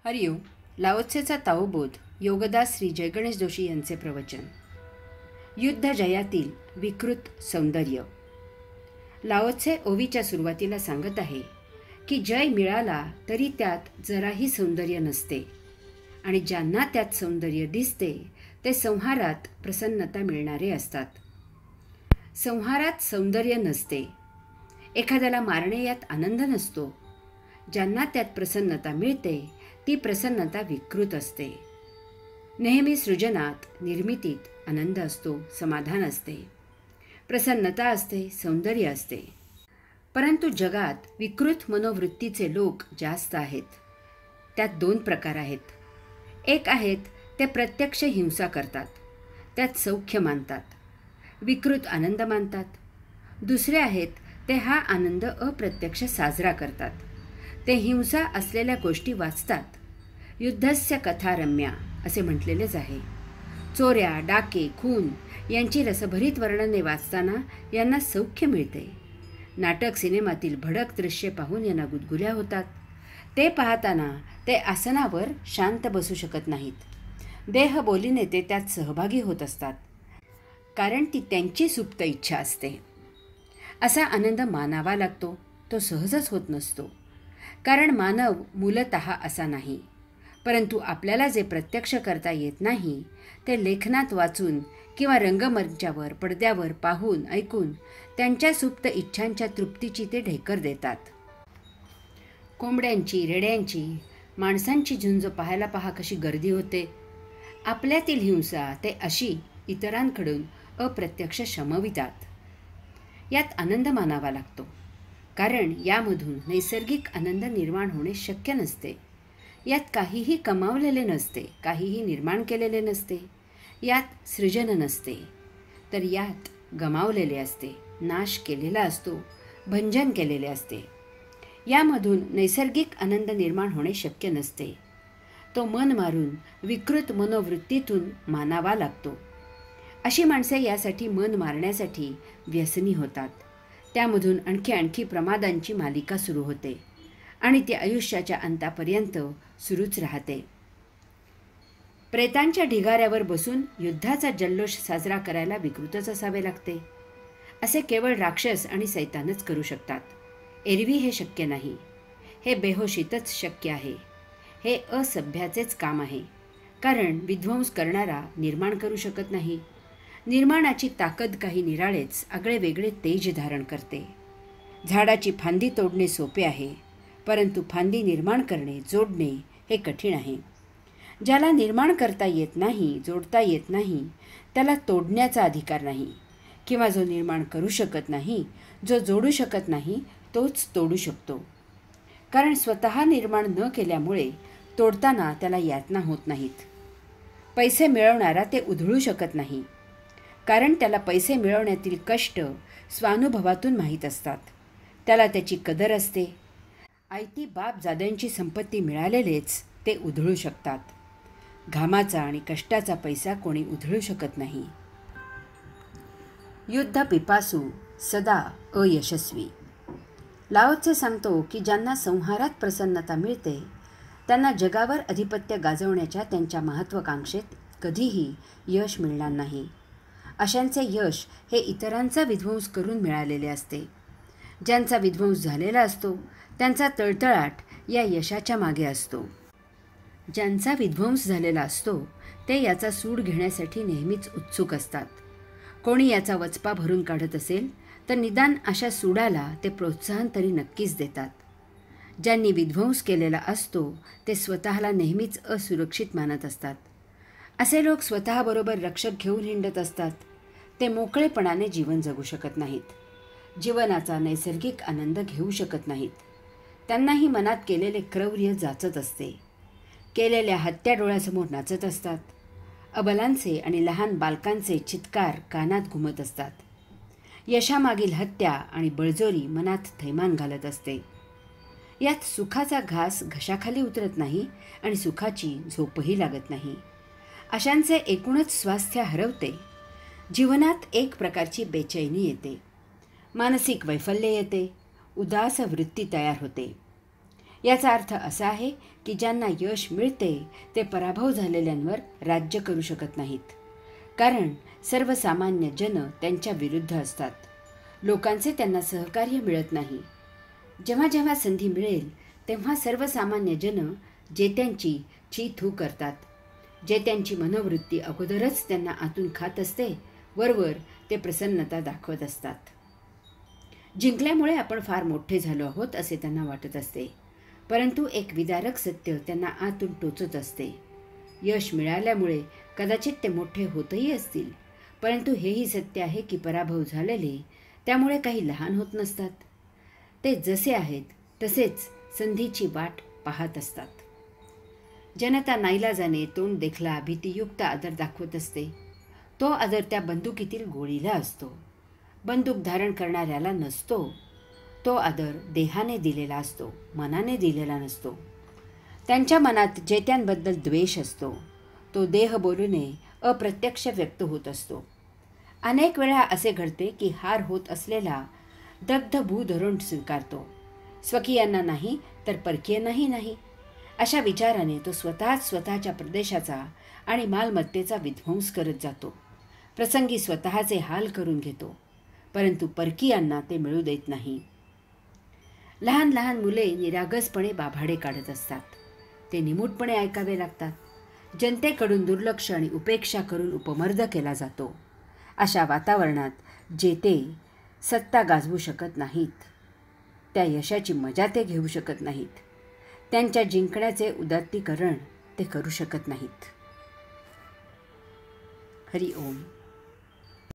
हरिओम. लाओत्सेचा ताओबोध योगदास श्री जयगणेश जोशी यांचे प्रवचन. युद्ध जयातील विकृत सौंदर्य. लाओत्से ओवीच्या सुरुवातीला सांगत आहे की जय मिळाला तरी त्यात जराही सौंदर्य नसते आणि ज्यांना त्यात सौंदर्य दिसते ते संहारात प्रसन्नता मिळणारे असतात. संहारात सौंदर्य नसते. एखाद्याला मारणे यात आनंद नसतो. ज्यांना त्यात प्रसन्नता मिळते ती प्रसन्नता विकृत असते. नेहमी सृजनात, निर्मितीत आनंद असतो, समाधान असते, प्रसन्नता असते, सौंदर्य असते. परंतु जगात विकृत मनोवृत्तीचे लोक जास्त आहेत. त्यात दोन प्रकार आहेत. एक आहेत ते प्रत्यक्ष हिंसा करतात, त्यात सौख्य मानतात, विकृत आनंद मानतात. दुसरे आहेत ते हा आनंद अप्रत्यक्ष साजरा करतात. ते हिंसा असलेल्या गोष्टी वाचतात. युद्धस्य कथा रम्या असे म्हटलेलेच आहे. चोऱ्या, डाके, खून यांची रसभरीत वर्णने वाचताना यांना सौख्य मिळते. नाटक, सिनेमातील भडक दृश्ये पाहून यांना गुदगुल्या होतात. ते पाहताना ते आसनावर शांत बसू शकत नाहीत. देहबोलीने ते त्यात सहभागी होत असतात, कारण ती त्यांची सुप्त इच्छा असते. असा आनंद मानावा लागतो. तो सहजच होत नसतो, कारण मानव मूलतः असा नाही. परंतु आपल्याला जे प्रत्यक्ष करता येत नाही ते लेखनात वाचून किंवा रंगमंचावर, पडद्यावर पाहून, ऐकून त्यांच्या सुप्त इच्छांच्या तृप्तीची ते ढेकर देतात. कोंबड्यांची, रेड्यांची, माणसांची झुंज पाहायला पहा कशी गर्दी होते. आपल्यातील हिंसा ते अशी इतरांकडून अप्रत्यक्ष शमवितात. यात आनंद मानावा लागतो, कारण यामधून नैसर्गिक आनंद निर्माण होणे शक्य नसते. यात काहीही कमावलेले नसते, काहीही निर्माण केलेले नसते. यात सृजन नसते, तर यात गमावलेले असते, नाश केलेला असतो, भंजन केलेले असते. यामधून नैसर्गिक आनंद निर्माण होणे शक्य नसते. तो मन मारून विकृत मनोवृत्तीतून मानावा लागतो. अशी माणसे यासाठी मन मारण्यासाठी व्यसनी होतात. त्यामधून आणखी प्रमादांची मालिका सुरू होते आणि ती आयुष्याच्या अंतापर्यंत सुरूच राहते. प्रेतांच्या ढिगाऱ्यावर बसून युद्धाचा जल्लोष साजरा करायला विकृतच असावे लागते. असे केवळ राक्षस आणि सैतानच करू शकतात. एरवी हे शक्य नाही. हे बेहोशीतच शक्य आहे. हे असभ्याचेच काम आहे, कारण विध्वंस करणारा निर्माण करू शकत नाही. निर्माणाची ताकद काही निराळेच आगळे वेगळे तेज धारण करते. झाडाची फांदी तोडणे सोपे आहे, परंतु फांदी निर्माण करणे, जोडणे हे कठीण आहे. ज्याला निर्माण करता येत नाही, जोडता येत नाही, त्याला तोडण्याचा अधिकार नाही. किंवा जो निर्माण करू शकत नाही, जो जोडू शकत नाही, तोच तोडू शकतो. कारण स्वतः निर्माण न केल्यामुळे तोडताना त्याला यातना होत नाहीत. पैसे मिळवणारा ते उधळू शकत नाही, कारण त्याला पैसे मिळवण्यातील कष्ट स्वानुभवातून माहीत असतात. त्याला त्याची कदर असते. आयती बापजाद्यांची संपत्ती मिळालेलेच ते उधळू शकतात. घामाचा आणि कष्टाचा पैसा कोणी उधळू शकत नाही. युद्ध पिपासू सदा अयशस्वी. लाओत्से सांगतो की ज्यांना संहारात प्रसन्नता मिळते त्यांना जगावर अधिपत्य गाजवण्याच्या त्यांच्या महत्त्वाकांक्षेत कधीही यश मिळणार नाही. अशांचे यश हे इतरांचा विध्वंस करून मिळालेले असते. ज्यांचा विध्वंस झालेला असतो त्यांचा तळतळाट या यशाच्या मागे असतो. ज्यांचा विध्वंस झालेला असतो ते याचा सूड घेण्यासाठी नेहमीच उत्सुक असतात. कोणी याचा वचपा भरून काढत असेल तर निदान अशा सूडाला ते प्रोत्साहन तरी नक्कीच देतात. ज्यांनी विध्वंस केलेला असतो ते स्वतःला नेहमीच असुरक्षित मानत असतात. असे लोक स्वतःबरोबर रक्षक घेऊन हिंडत असतात. ते मोकळेपणाने जीवन जगू शकत नाहीत. जीवनाचा नैसर्गिक आनंद घेऊ शकत नाहीत. त्यांनाही मनात केलेले क्रौर्य जाचत असते. केलेल्या हत्या डोळ्यासमोर नाचत असतात. अबलांचे आणि लहान बालकांचे चित्कार कानात घुमत असतात. यशामागील हत्या आणि बळजोरी मनात थैमान घालत असते. यात सुखाचा घास घशाखाली उतरत नाही आणि सुखाची झोपही लागत नाही. अशांचे एकूणच स्वास्थ्य हरवते. जीवनात एक प्रकारची बेचैनी येते. मानसिक वैफल्य येते. उदास वृत्ती तयार होते. याचा अर्थ असा आहे की ज्यांना यश मिळते ते पराभव झालेल्यांवर राज्य करू शकत नाहीत, कारण सर्वसामान्य जन त्यांच्या विरुद्ध असतात. लोकांचे त्यांना सहकार्य मिळत नाही. जेव्हा जेव्हा संधी मिळेल तेव्हा सर्वसामान्य जन जेत्यांची छी-थू करतात. जेत्यांची मनोवृत्ती अगोदरच त्यांना आतून खात असते, वरवर ते प्रसन्नता दाखवत असतात. जिंकल्यामुळे आपण फार मोठे झालो आहोत असे त्यांना वाटत असते, परंतु एक विदारक सत्य त्यांना आतून टोचत असते. यश मिळाल्यामुळे कदाचित ते मोठे होतही असतील, परंतु हेही सत्य आहे की पराभव झालेले त्यामुळे काही लहान होत नसतात. ते जसे आहेत तसेच संधीची वाट पाहत असतात. जनता नाईलाजाने तोंड देखला भीतीयुक्त आदर दाखवत असते. तो आदर त्या बंदुकीतील गोळीला असतो, बंदूक धारण करणाऱ्याला नसतो. तो आदर देहाने दिलेला असतो, मनाने दिलेला नसतो. त्यांच्या मनात जेत्यांबद्दल द्वेष असतो. तो देहबोलीने अप्रत्यक्ष व्यक्त होत असतो. अनेक वेळा असे घडते की हार होत असलेला दग्ध भू धरून स्वीकारतो. स्वकीयांना नाही तर परकीयांनाही नाही अशा विचाराने तो स्वतःच्या प्रदेशाचा आणि मालमत्तेचा विध्वंस करत जातो. प्रसंगी स्वतःचे हाल करून घेतो, परंतु परकीयांना ते मिळू देत नाही. लहान लहान मुले निरागसपणे बाभाडे काढत असतात. ते निमूटपणे ऐकावे लागतात. जनतेकडून दुर्लक्ष आणि उपेक्षा करून उपमर्द केला जातो. अशा वातावरणात जेते सत्ता गाजवू शकत नाहीत. त्या यशाची मजा ते घेऊ शकत नाहीत. त्यांच्या जिंकण्याचे उदात्तीकरण ते करू शकत नाहीत. हरि ओम.